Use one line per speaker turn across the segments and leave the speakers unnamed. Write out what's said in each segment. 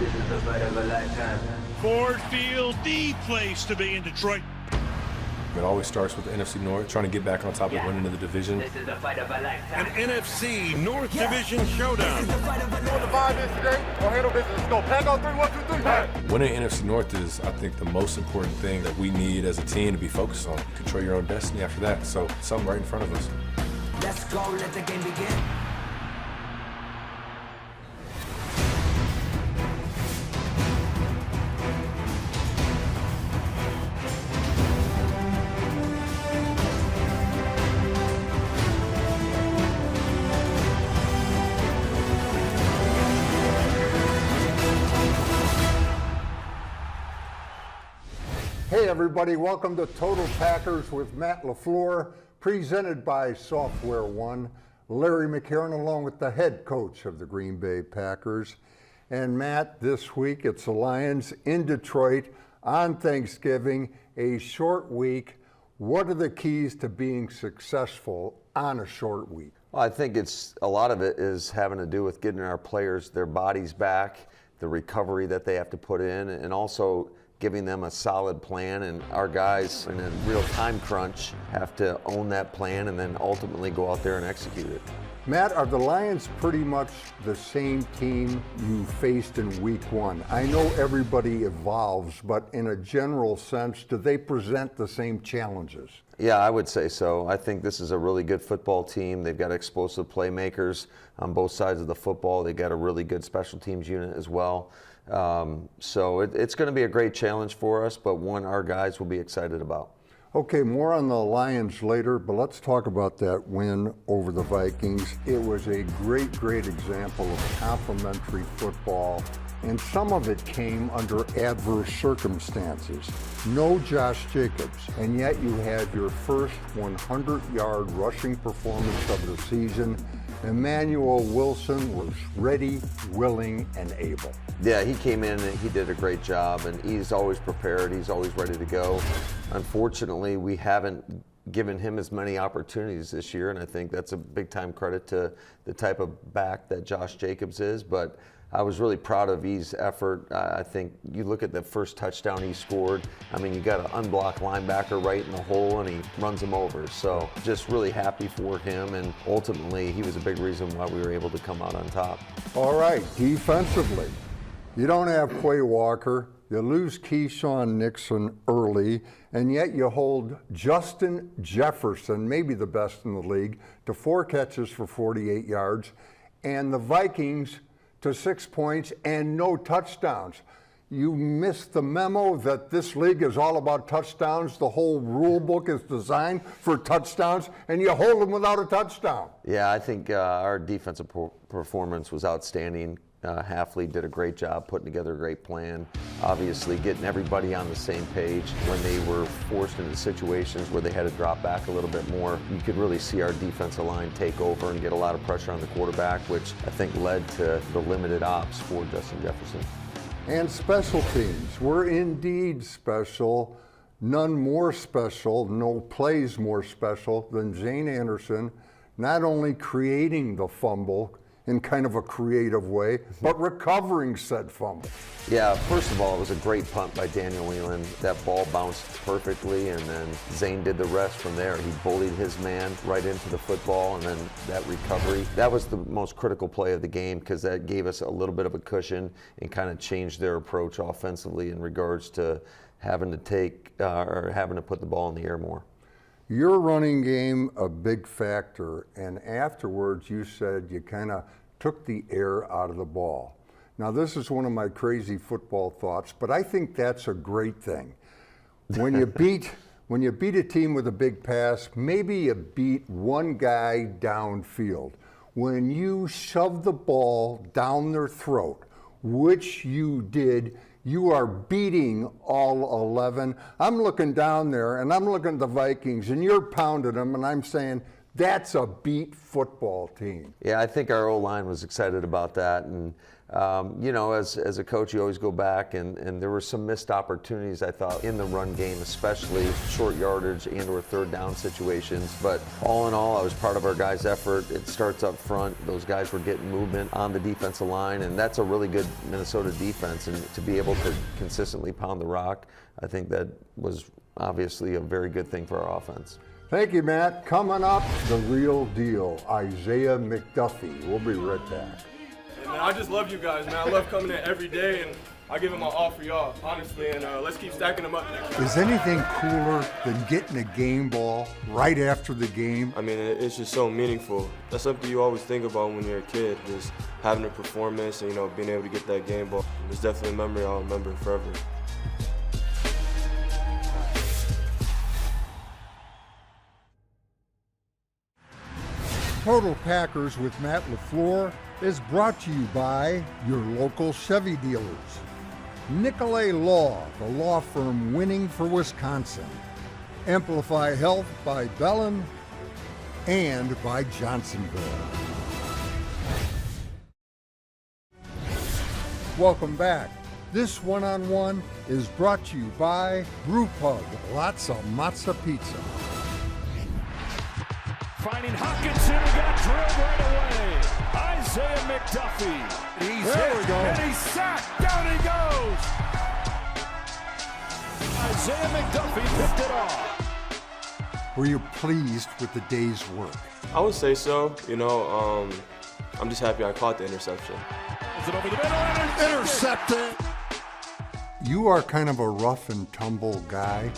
This is the fight of a lifetime.
Ford Field, the place to be in Detroit.
It always starts with the NFC North, trying to get back on top of winning the division.
This is the fight of a lifetime.
An NFC North Division showdown.
The 5 is today, or handle business. Let's go. Pack on 3, 1, 2, 3, pack.
Winning NFC North is, I think, the most important thing that we need as a team to be focused on. You control your own destiny after that, so something right in front of us.
Let's go, let the game begin.
Hey everybody, welcome to Total Packers with Matt LaFleur, presented by Software One. Larry McCarren along with the head coach of the Green Bay Packers. And Matt, this week it's the Lions in Detroit on Thanksgiving, a short week. What are the keys to being successful on a short week?
Well, I think a lot of it is having to do with getting our players their bodies back, the recovery that they have to put in, and also giving them a solid plan, and our guys in a real time crunch have to own that plan and then ultimately go out there and execute it.
Matt, are the Lions pretty much the same team you faced in week one? I know everybody evolves, but in a general sense, do they present the same challenges?
Yeah, I would say so. I think this is a really good football team. They've got explosive playmakers on both sides of the football. They've got a really good special teams unit as well. So it's going to be a great challenge for us, but one our guys will be excited about.
Okay, more on the Lions later, but let's talk about that win over the Vikings. It was a great, great example of complementary football, and some of it came under adverse circumstances. No Josh Jacobs, and yet you had your first 100-yard rushing performance of the season. Emmanuel Wilson was ready, willing, and able.
Yeah, he came in and he did a great job, and he's always prepared. He's always ready to go. Unfortunately, we haven't given him as many opportunities this year, and I think that's a big-time credit to the type of back that Josh Jacobs is. But I was really proud of his effort. I think you look at the first touchdown he scored. I mean, you got an unblocked linebacker right in the hole, and he runs him over. So just really happy for him, and ultimately he was a big reason why we were able to come out on top.
All right, defensively, you don't have Quay Walker. You lose Keyshawn Nixon early, and yet you hold Justin Jefferson, maybe the best in the league, to 4 catches for 48 yards, and the Vikings to 6 points and no touchdowns. You missed the memo that this league is all about touchdowns. The whole rule book is designed for touchdowns, and you hold them without a touchdown.
Yeah, I think our defensive performance was outstanding. Halfley did a great job putting together a great plan. Obviously, getting everybody on the same page. When they were forced into situations where they had to drop back a little bit more, you could really see our defensive line take over and get a lot of pressure on the quarterback, which I think led to the limited ops for Justin Jefferson.
And special teams were indeed special. None more special, no plays more special than Zane Anderson not only creating the fumble in kind of a creative way, but recovering said fumble.
Yeah, first of all, it was a great punt by Daniel Whelan. That ball bounced perfectly, and then Zane did the rest from there. He bullied his man right into the football, and then that recovery. That was the most critical play of the game because that gave us a little bit of a cushion and kind of changed their approach offensively in regards to having to put the ball in the air more.
Your running game, a big factor, and afterwards you said you kind of took the air out of the ball. Now this is one of my crazy football thoughts, but I think that's a great thing. When you beat a team with a big pass, maybe you beat one guy downfield. When you shove the ball down their throat, which you did, you are beating all 11. I'm looking down there, and I'm looking at the Vikings, and you're pounding them, and I'm saying, that's a beat football team.
Yeah, I think our O-line was excited about that, and You know, as a coach, you always go back, and there were some missed opportunities, I thought, in the run game, especially short yardage and or third down situations. But all in all, I was proud of our guys' effort. It starts up front. Those guys were getting movement on the defensive line, and that's a really good Minnesota defense. And to be able to consistently pound the rock, I think that was obviously a very good thing for our offense.
Thank you, Matt. Coming up, the real deal, Isaiah McDuffie. We'll be right back.
Man, I just love you guys, man. I love coming in every day, and I give them my all for y'all, honestly, and let's keep stacking them up next year.
Is anything cooler than getting a game ball right after the game?
I mean, it's just so meaningful. That's something you always think about when you're a kid, just having a performance and, you know, being able to get that game ball. It's definitely a memory I'll remember forever.
Total Packers with Matt LaFleur is brought to you by your local Chevy dealers. Nicolay Law, the law firm winning for Wisconsin. Amplify Health by Bellin and by Johnsonville. Welcome back. This one-on-one is brought to you by Brewpub, lots of matzo pizza.
Finding Hawkinson, he got drilled right away. Isaiah McDuffie. He's hit, and he's sacked. Down he goes. Isaiah McDuffie picked it off.
Were you pleased with the day's work?
I would say so. You know, I'm just happy I caught the interception.
Is it over the middle and intercepted?
You are kind of a rough and tumble guy.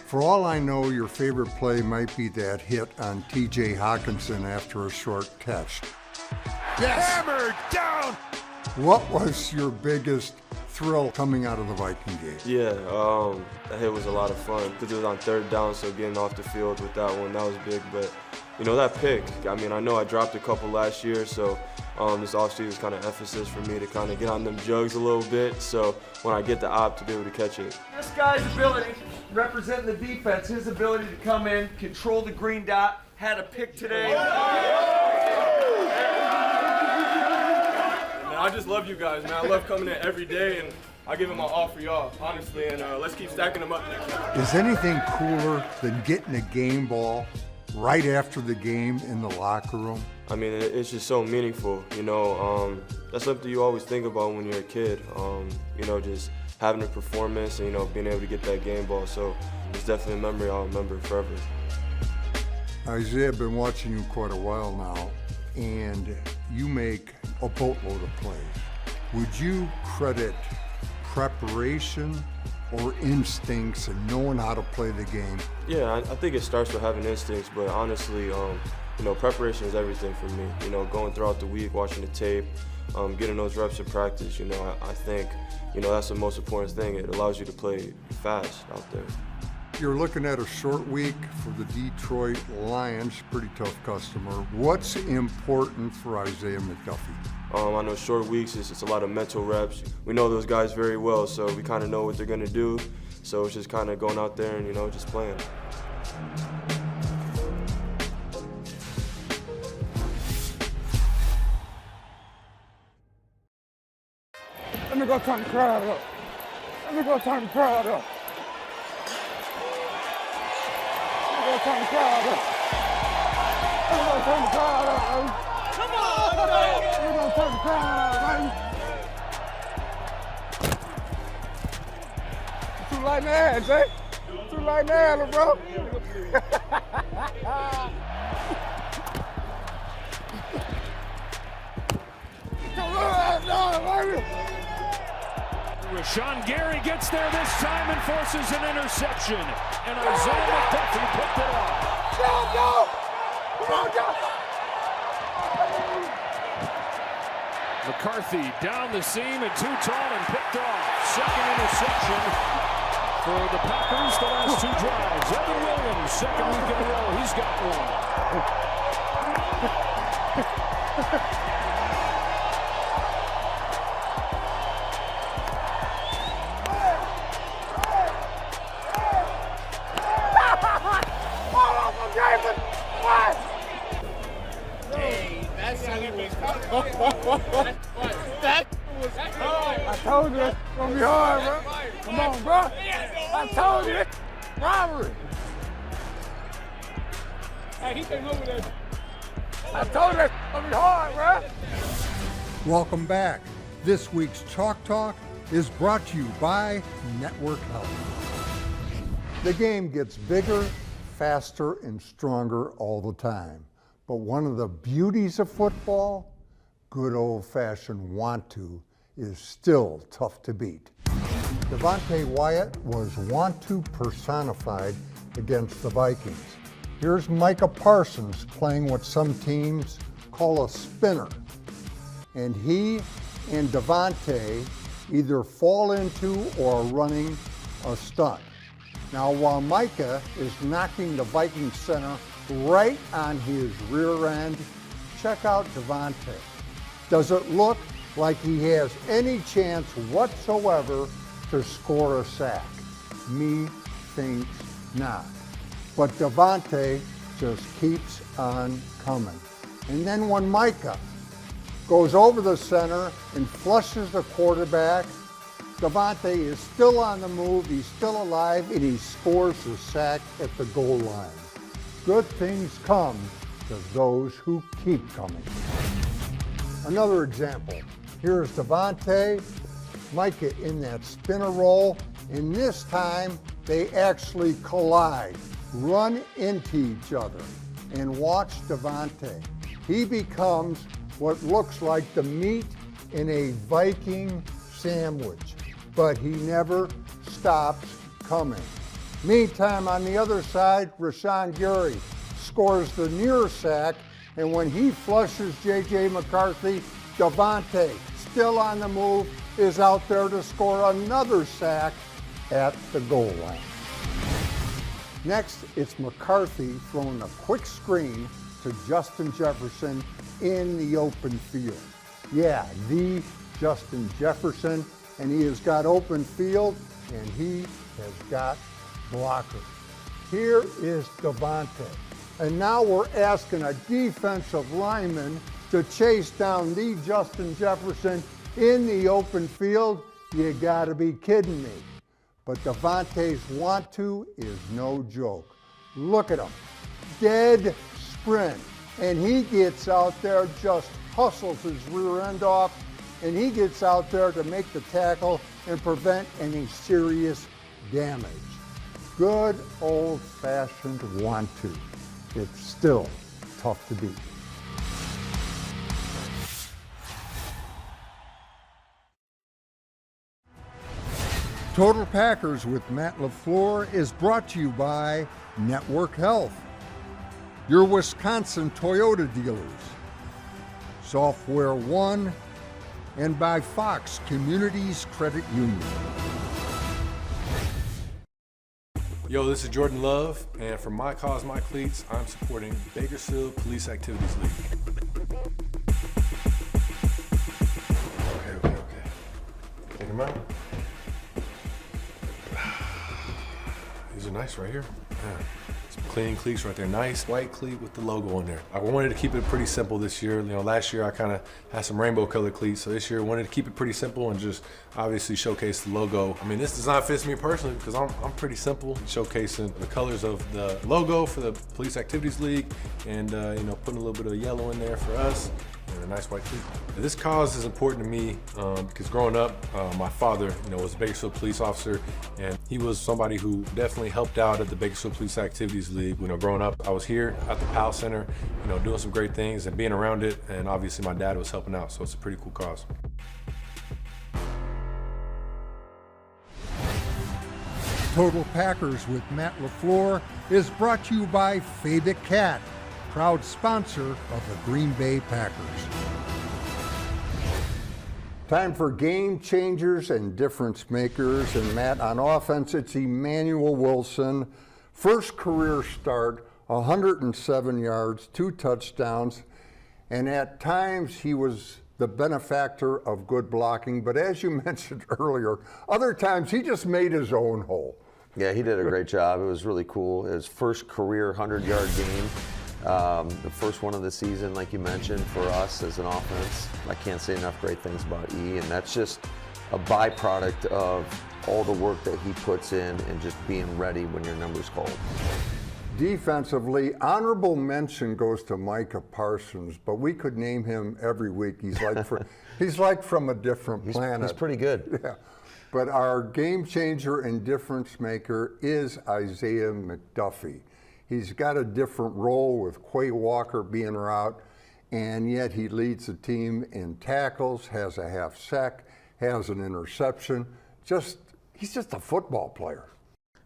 For all I know, your favorite play might be that hit on T.J. Hawkinson after a short catch.
Yes. Hammered down.
What was your biggest thrill coming out of the Viking game?
Yeah, that hit was a lot of fun because it was on third down, so getting off the field with that one, that was big. But, you know, that pick, I mean, I know I dropped a couple last year, so this offseason is kind of emphasis for me to kind of get on them jugs a little bit, so when I get the op to be able to catch it.
This guy's ability, representing the defense, his ability to come in, control the green dot, had a pick today.
Man, I just love you guys, man. I love coming in every day, and I give them my all for y'all, honestly, and let's keep stacking them up next year.
Is anything cooler than getting a game ball right after the game in the locker room?
I mean, it's just so meaningful, you know. That's something you always think about when you're a kid, you know, just having a performance and, you know, being able to get that game ball. So it's definitely a memory I'll remember forever.
Isaiah, I've been watching you quite a while now, and you make a boatload of plays. Would you credit preparation or instincts and knowing how to play the game?
Yeah, I think it starts with having instincts, but honestly, you know, preparation is everything for me. You know, going throughout the week, watching the tape, getting those reps in practice, you know, I think, you know, that's the most important thing. It allows you to play fast out there.
You're looking at a short week for the Detroit Lions, pretty tough customer. What's important for Isaiah McDuffie?
I know short weeks, it's a lot of mental reps. We know those guys very well, so we kind of know what they're going to do. So it's just kind of going out there and, you know, just playing.
Let me go turn the crowd up. Let me go turn the crowd up. Let me go turn the crowd up. Let me go turn the crowd up, baby. Come on, man. Let me go turn the crowd up, baby. Too light in the air, Jay. Too light in the air, bro. Come on, baby.
Rashawn Gary gets there this time and forces an interception. And Isaiah McDuffie picked it off.
Go! Come on, go!
McCarthy down the seam and too tall and picked off. Second interception for the Packers the last two drives. Evan Williams, second week in a row. He's got one.
Hey, that's what? I told you it's gonna be hard, bro. Come on, bro. I told you it's robbery. Hey, he came over there. I told you it's gonna be hard, bro.
Welcome back. This week's Chalk Talk is brought to you by Network Health. The game gets bigger, faster, and stronger all the time. But one of the beauties of football, good old-fashioned want-to, is still tough to beat. Devontae Wyatt was want-to personified against the Vikings. Here's Micah Parsons playing what some teams call a spinner. And he and Devontae either fall into or are running a stunt. Now, while Micah is knocking the Vikings center right on his rear end, check out Devontae. Does it look like he has any chance whatsoever to score a sack? Me thinks not. But Devontae just keeps on coming. And then when Micah goes over the center and flushes the quarterback, Devontae is still on the move, he's still alive, and he scores the sack at the goal line. Good things come to those who keep coming. Another example, here's Devontae, Micah in that spinner roll, and this time they actually collide, run into each other, and watch Devontae. He becomes what looks like the meat in a Viking sandwich, but he never stops coming. Meantime, on the other side, Rashawn Gary scores the near sack, and when he flushes J.J. McCarthy, Devontae, still on the move, is out there to score another sack at the goal line. Next, it's McCarthy throwing a quick screen to Justin Jefferson in the open field. Yeah, the Justin Jefferson, and he has got open field, and he has got blockers. Here is Devontae. And now we're asking a defensive lineman to chase down the Justin Jefferson in the open field. You gotta be kidding me. But Devontae's want-to is no joke. Look at him, dead sprint. And he gets out there, just hustles his rear end off, and he gets out there to make the tackle and prevent any serious damage. Good old-fashioned want-to. It's still tough to beat. Total Packers with Matt LaFleur is brought to you by Network Health, your Wisconsin Toyota dealers, Software One, and by Fox Communities Credit Union.
Yo, this is Jordan Love, and for My Cause, My Cleats, I'm supporting Bakersfield Police Activities League. Okay. Take them out. These are nice right here. Yeah. Some clean cleats right there. Nice white cleat with the logo on there. I wanted to keep it pretty simple this year. You know, last year I kind of had some rainbow colored cleats, so this year I wanted to keep it pretty simple and just obviously showcase the logo. I mean, this design fits me personally because I'm pretty simple, showcasing the colors of the logo for the Police Activities League, and you know, putting a little bit of yellow in there for us. And a nice white cleat. This cause is important to me because growing up, my father, you know, was a Bakersfield police officer, and he was somebody who definitely helped out at the Bakersfield Police Activities League. You know, growing up, I was here at the PAL Center, you know, doing some great things and being around it, and obviously my dad was helping out, so it's a pretty cool cause.
Total Packers with Matt LaFleur is brought to you by Fabic Cat, proud sponsor of the Green Bay Packers. Time for game changers and difference makers. And Matt, on offense, it's Emmanuel Wilson. First career start, 107 yards, 2 touchdowns. And at times he was the benefactor of good blocking. But as you mentioned earlier, other times he just made his own hole.
Yeah, he did a great job. It was really cool. His first career 100-yard game. The first one of the season, like you mentioned, for us as an offense. I can't say enough great things about E, and that's just a byproduct of all the work that he puts in and just being ready when your number's called.
Defensively, honorable mention goes to Micah Parsons, but we could name him every week. He's like from a different planet.
He's pretty good.
Yeah. But our game changer and difference maker is Isaiah McDuffie. He's got a different role with Quay Walker being out, and yet he leads the team in tackles, has a half sack, has an interception. He's just a football player.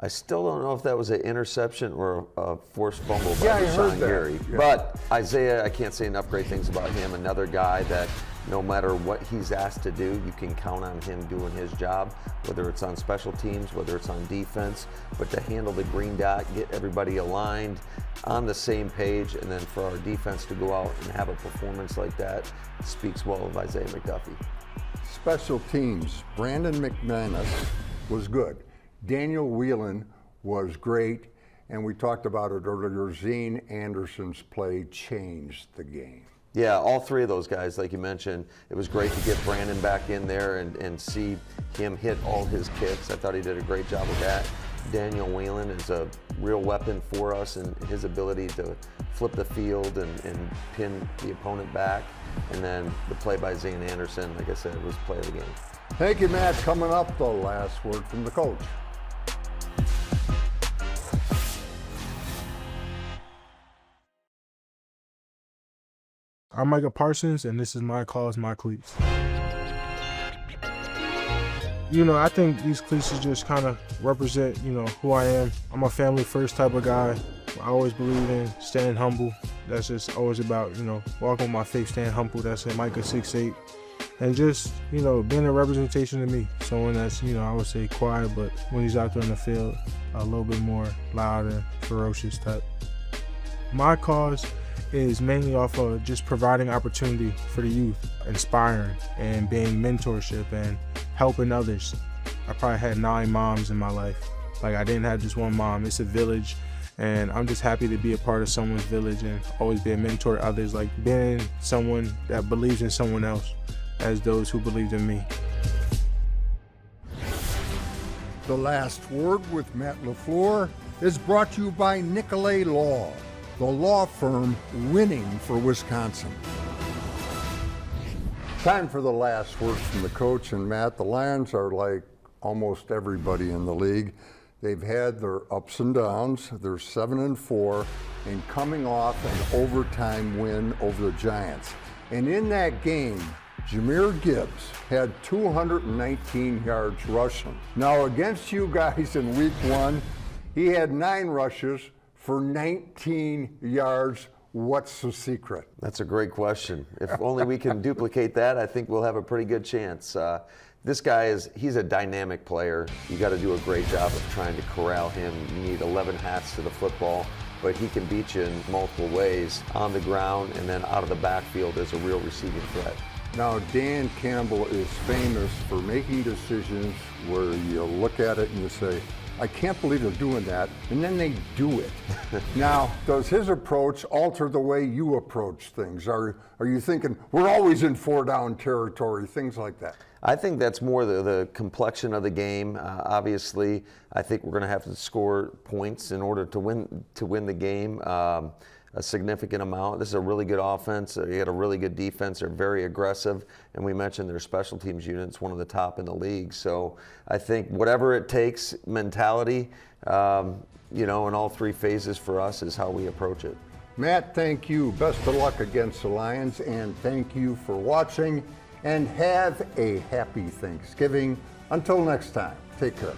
I still don't know if that was an interception or a forced fumble by
Yeah, I heard
Deshaun
that.
Gary.
Yeah.
But Isaiah, I can't say enough great things about him. Another guy that no matter what he's asked to do, you can count on him doing his job, whether it's on special teams, whether it's on defense. But to handle the green dot, get everybody aligned on the same page, and then for our defense to go out and have a performance like that speaks well of Isaiah McDuffie.
Special teams, Brandon McManus was good. Daniel Whelan was great, and we talked about it earlier. Zane Anderson's play changed the game.
Yeah, all three of those guys, like you mentioned, it was great to get Brandon back in there and see him hit all his kicks. I thought he did a great job with that. Daniel Whelan is a real weapon for us, and his ability to flip the field and pin the opponent back. And then the play by Zane Anderson, like I said, was play of the game.
Thank you, Matt. Coming up, the last word from the coach.
I'm Micah Parsons, and this is my cause, my cleats. I think these cleats just kind of represent, who I am. I'm a family first type of guy. I always believe in staying humble. That's just always about, walking with my faith, staying humble. That's it, Micah 6'8". And just, being a representation of me. Someone that's, I would say quiet, but when he's out there in the field, a little bit more loud and ferocious type. My cause is mainly off of just providing opportunity for the youth, inspiring and being mentorship and helping others. I probably had 9 moms in my life. Like, I didn't have just one mom. It's a village, and I'm just happy to be a part of someone's village and always be a mentor to others, like being someone that believes in someone else as those who believed in me.
The last word with Matt LaFleur is brought to you by Nicolay Law, the law firm winning for Wisconsin. Time for the last word from the coach. And Matt, the Lions are like almost everybody in the league. They've had their ups and downs. They're 7-4 and coming off an overtime win over the Giants. And in that game, Jahmyr Gibbs had 219 yards rushing. Now against you guys in week 1, he had 9 rushes for 19 yards. What's the secret?
That's a great question. If only we can duplicate that, I think we'll have a pretty good chance. This guy he's a dynamic player. You got to do a great job of trying to corral him. You need 11 hats to the football, but he can beat you in multiple ways, on the ground and then out of the backfield as a real receiving threat.
Now, Dan Campbell is famous for making decisions where you look at it and you say, I can't believe they're doing that, and then they do it. Now, does his approach alter the way you approach things? Are you thinking, we're always in 4-down territory, things like that?
I think that's more the complexion of the game. Obviously, I think we're going to have to score points in order to win the game. A significant amount. This is a really good offense. They had a really good defense. They're very aggressive, and we mentioned their special teams unit's one of the top in the league. So I think whatever it takes mentality, in all 3 phases for us is how we approach it.
Matt, thank you. Best of luck against the Lions, and thank you for watching, and have a happy Thanksgiving. Until next time, take care.